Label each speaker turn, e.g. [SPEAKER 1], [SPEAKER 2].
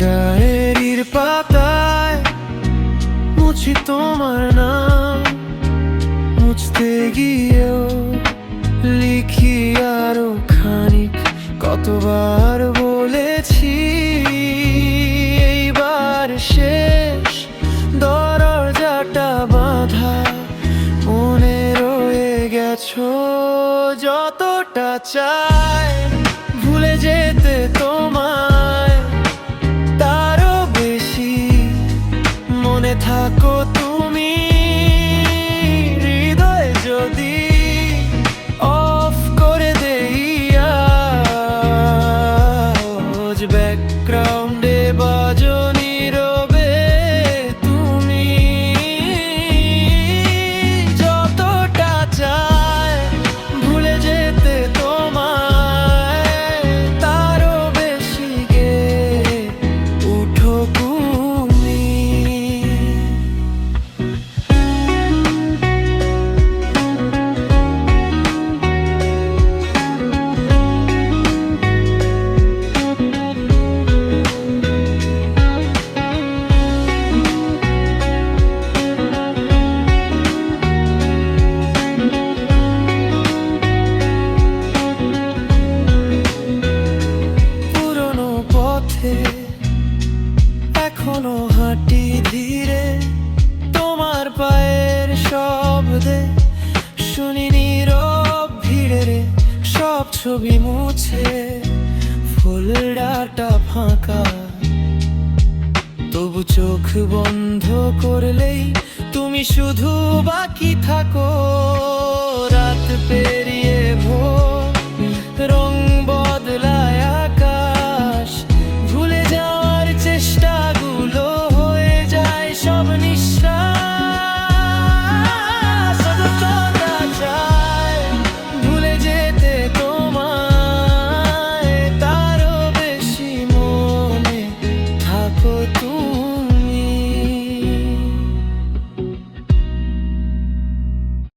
[SPEAKER 1] ডায়েরির পাতায় মুছি তোমার নাম, মুছতে গিয়েও লিখি আরো খানিক। কতবার বলেছি এইবার শেষ, দরজাটা বাঁধা, মনে রয়ে গেছো যতটা চাই ভুলে যেতে তোমায়, তারও বেশি মনে থাকো তুমি। হৃদয় যদি অফ করে দেই আজ, ব্যাকগ্রাউন্ডে বাজো নীরবে তুমি। যতটা চাই ভুলে যেতে তোমায়, তারও বেশি গে উঠো তুমি। পুরনো পথে এখনো হাঁটি ধীরে, তোমার পায়ের শব্দে শুনি নীরব ভিড়ে রে। সব ছবি মুছে ফোল্ডারটা ফাঁকা, তবু চোখ বন্ধ করলেই তুমি শুধু বাকি থাকো। রাত পেরিয়ে ভোর, রঙ